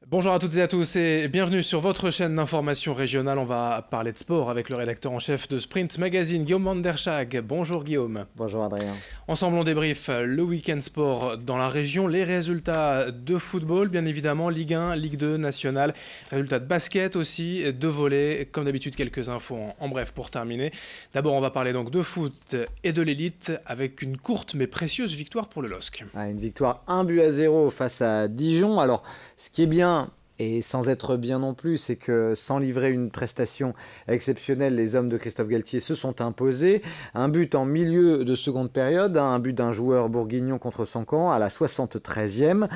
Bonjour à toutes et à tous et bienvenue sur votre chaîne d'information régionale. On va parler de sport avec le rédacteur en chef de Sprint Magazine, Guillaume van der Schaag. Bonjour Guillaume. Bonjour Adrien. Ensemble on débrief le week-end sport dans la région, les résultats de football, bien évidemment, Ligue 1, Ligue 2, Nationale, résultats de basket aussi, de volley, comme d'habitude quelques infos en bref pour terminer. D'abord on va parler donc de foot et de l'élite avec une courte mais précieuse victoire pour le LOSC. Une victoire 1-0 face à Dijon. Alors ce qui est bien et sans être bien non plus, c'est que sans livrer une prestation exceptionnelle, les hommes de Christophe Galtier se sont imposés. Un but en milieu de seconde période, un but d'un joueur bourguignon contre son camp à la 73e.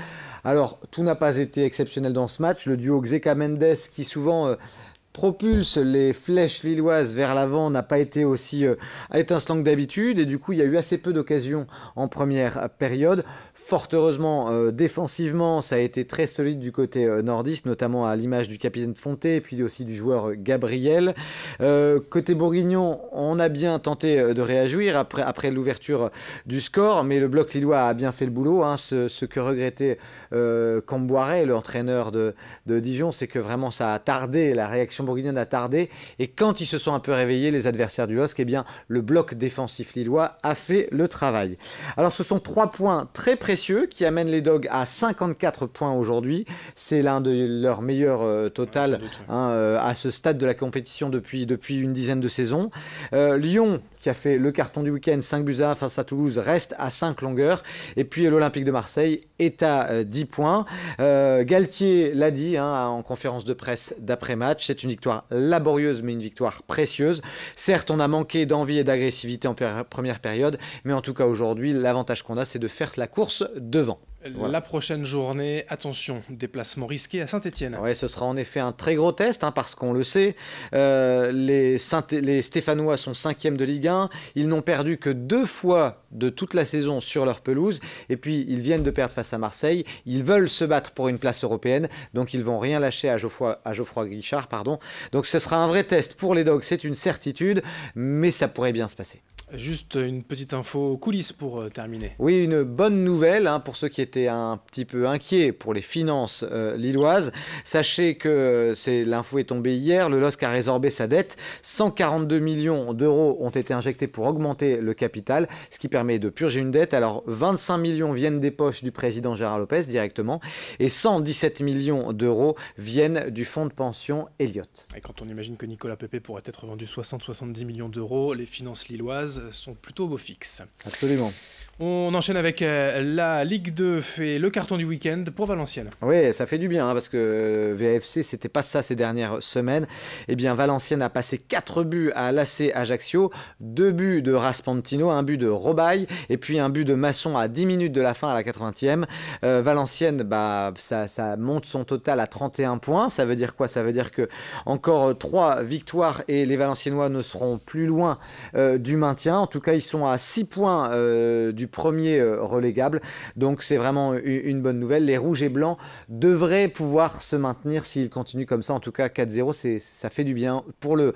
Alors tout n'a pas été exceptionnel dans ce match. Le duo Xheka-Mendes qui souvent propulse les flèches lilloises vers l'avant n'a pas été aussi étincelant que d'habitude et du coup il y a eu assez peu d'occasions en première période. Fort heureusement, défensivement, ça a été très solide du côté nordiste, notamment à l'image du capitaine Fonté et puis aussi du joueur Gabriel. Côté bourguignon, on a bien tenté de réagir après l'ouverture du score, mais le bloc lillois a bien fait le boulot. Ce que regrettait Camboiré, l'entraîneur de Dijon, c'est que vraiment ça a tardé, la réaction bourguignonne a tardé, et quand ils se sont un peu réveillés, les adversaires du LOSC, eh bien, le bloc défensif lillois a fait le travail. Alors ce sont 3 points très précieux qui amènent les Dogs à 54 points aujourd'hui. C'est l'un de leurs meilleurs total à ce stade de la compétition depuis une dizaine de saisons. Lyon, qui a fait le carton du week-end, 5-1 face à Toulouse, reste à 5 longueurs. Et puis l'Olympique de Marseille est à 10 points. Galtier l'a dit en conférence de presse d'après-match, c'est une victoire laborieuse mais une victoire précieuse. Certes, on a manqué d'envie et d'agressivité en première période, mais en tout cas aujourd'hui, l'avantage qu'on a, c'est de faire la course devant. Voilà. La prochaine journée, attention, déplacement risqué à Saint-Etienne. Oui, ce sera en effet un très gros test, parce qu'on le sait, les Stéphanois sont 5e de Ligue 1, ils n'ont perdu que 2 fois de toute la saison sur leur pelouse, et puis ils viennent de perdre face à Marseille, ils veulent se battre pour une place européenne, donc ils ne vont rien lâcher à Geoffroy Guichard. Donc ce sera un vrai test pour les Dogs, c'est une certitude, mais ça pourrait bien se passer. Juste une petite info coulisses pour terminer. Oui, une bonne nouvelle pour ceux qui étaient un petit peu inquiets pour les finances lilloises. Sachez que l'info est tombée hier, le LOSC a résorbé sa dette. 142 millions d'euros ont été injectés pour augmenter le capital, ce qui permet de purger une dette. Alors 25 millions viennent des poches du président Gérard Lopez directement et 117 millions d'euros viennent du fonds de pension Elliott. Et quand on imagine que Nicolas Pepe pourrait être vendu 60-70 millions d'euros, les finances lilloises sont plutôt beau fixe. Absolument. On enchaîne avec la Ligue 2 et le carton du week-end pour Valenciennes. Oui, ça fait du bien parce que VFC, c'était pas ça ces dernières semaines. Eh bien, Valenciennes a passé 4 buts à l'AC Ajaccio, 2 buts de Raspantino, un but de Robaille et puis un but de Masson à 10 minutes de la fin à la 80e. Valenciennes, ça monte son total à 31 points. Ça veut dire quoi? Ça veut dire que encore 3 victoires et les Valenciennois ne seront plus loin du maintien. En tout cas, ils sont à 6 points du premier relégable, donc c'est vraiment une bonne nouvelle. Les rouges et blancs devraient pouvoir se maintenir s'ils continuent comme ça. En tout cas 4-0, ça fait du bien pour le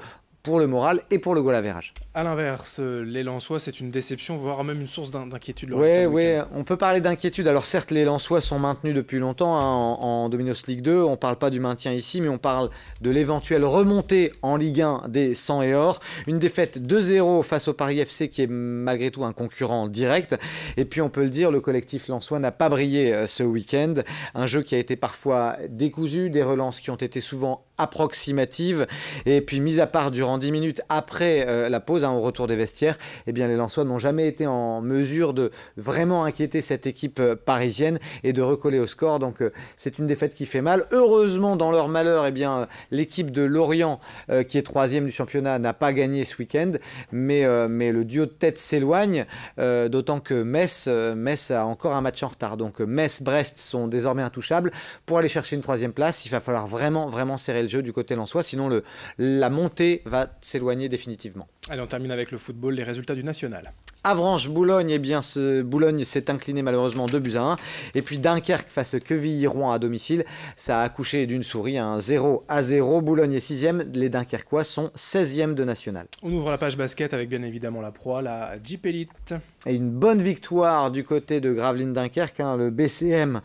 moral et pour le goal average. A l'inverse, les Lensois, c'est une déception, voire même une source d'inquiétude. Oui, on peut parler d'inquiétude. Alors certes, les Lensois sont maintenus depuis longtemps en Dominos Ligue 2. On ne parle pas du maintien ici, mais on parle de l'éventuelle remontée en Ligue 1 des 100 et or. Une défaite 2-0 face au Paris FC qui est malgré tout un concurrent direct. Et puis on peut le dire, le collectif lensois n'a pas brillé ce week-end. Un jeu qui a été parfois décousu, des relances qui ont été souvent approximatives. Et puis mis à part durant 10 minutes après la pause, au retour des vestiaires, eh bien les Lensois n'ont jamais été en mesure de vraiment inquiéter cette équipe parisienne et de recoller au score. Donc c'est une défaite qui fait mal. Heureusement, dans leur malheur, eh bien l'équipe de Lorient, qui est 3e du championnat, n'a pas gagné ce week-end, mais le duo de tête s'éloigne, d'autant que Metz a encore un match en retard. Donc Metz-Brest sont désormais intouchables. Pour aller chercher une 3e place, il va falloir vraiment serrer le jeu du côté lensois, sinon la montée va s'éloigner définitivement. Allez, on termine avec le football, les résultats du national. Avranches-Boulogne, eh bien, Boulogne s'est incliné malheureusement 2-1. Et puis Dunkerque face à Quevilly-Rouen à domicile, ça a accouché d'une souris, un 0-0. Boulogne est 6e, les Dunkerquois sont 16e de national. On ouvre la page basket avec bien évidemment la proie, la Jeep Elite. Et une bonne victoire du côté de Gravelines-Dunkerque, le BCM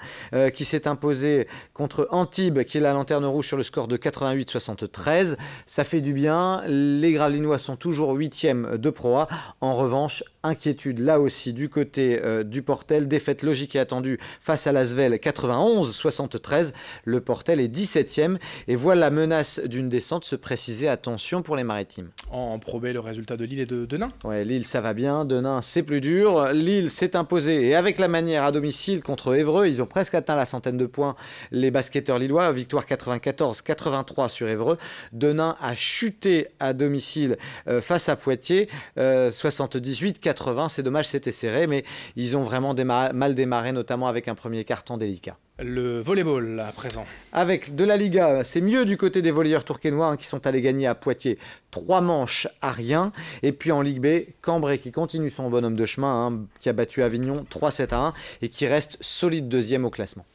qui s'est imposé contre Antibes, qui est la lanterne rouge sur le score de 88-73. Ça fait du bien, les Gravelinois sont toujours 8e de Pro A. En revanche, inquiétude là aussi du côté du Portel, défaite logique et attendue face à l'Asvel 91-73. Le Portel est 17e et voit la menace d'une descente se préciser. Attention pour les Maritimes. En Pro B, le résultat de Lille et de Denain. Ouais, Lille ça va bien, Denain c'est plus dur. Lille s'est imposé et avec la manière à domicile contre Évreux, ils ont presque atteint la centaine de points, les basketteurs lillois. Victoire 94-83 sur Évreux. Denain a chuté à domicile face à Poitiers 78-80. C'est dommage, c'était serré, mais ils ont vraiment mal démarré, notamment avec un premier carton délicat. Le volleyball à présent. Avec de la Liga, c'est mieux du côté des volleyeurs tourquenois qui sont allés gagner à Poitiers 3 manches à rien. Et puis en Ligue B, Cambrai qui continue son bonhomme de chemin, qui a battu Avignon 3-7-1 et qui reste solide 2e au classement.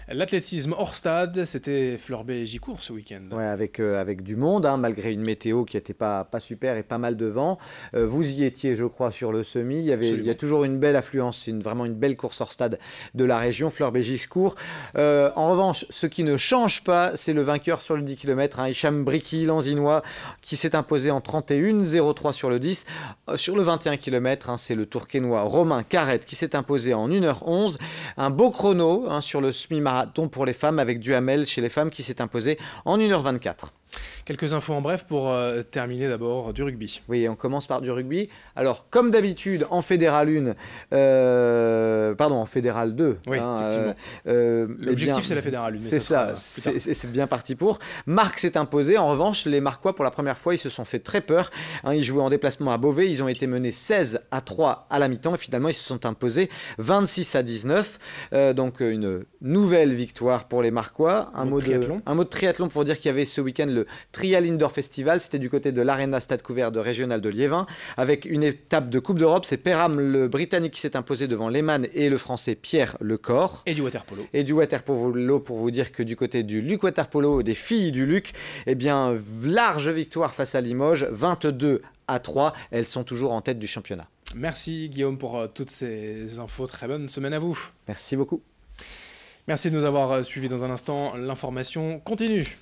L'athlétisme hors stade, c'était Fleurbet et Gicourt ce week-end. Ouais, avec du monde, malgré une météo qui n'était pas super et pas mal de vent. Vous y étiez, je crois, sur le semi. Il y a toujours une belle affluence, vraiment une belle course hors stade de la région, Fleurbet-Gicourt. En revanche, ce qui ne change pas, c'est le vainqueur sur le 10 km, Hicham Briki, l'Anzinois, qui s'est imposé en 31-03 sur le 10. Sur le 21 km, c'est le Tourquenois Romain Carrette qui s'est imposé en 1h11. Un beau chrono sur le semi-marathon pour les femmes avec Duhamel chez les femmes qui s'est imposé en 1h24. Quelques infos en bref pour terminer d'abord du rugby. Oui, on commence par du rugby. Alors, comme d'habitude, en Fédéral 1, en Fédéral 2. Oui, l'objectif, c'est la Fédéral 1. C'est ça, c'est bien parti pour. Marc s'est imposé. En revanche, les Marquois, pour la première fois, ils se sont fait très peur. Ils jouaient en déplacement à Beauvais. Ils ont été menés 16-3 à la mi-temps. Et finalement, ils se sont imposés 26-19. Donc, une nouvelle victoire pour les Marquois. Un mot de triathlon pour dire qu'il y avait ce week-end le Trial Indoor Festival, c'était du côté de l'Arena Stade Couvert de Régional de Liévin, avec une étape de Coupe d'Europe. C'est Perham, le Britannique, qui s'est imposé devant Lehmann et le Français Pierre Lecor. Et du waterpolo. Et du waterpolo, pour vous dire que du côté du Luc Waterpolo, des filles du Luc, eh bien, large victoire face à Limoges, 22-3. Elles sont toujours en tête du championnat. Merci Guillaume pour toutes ces infos. Très bonne semaine à vous. Merci beaucoup. Merci de nous avoir suivis. Dans un instant, l'information continue.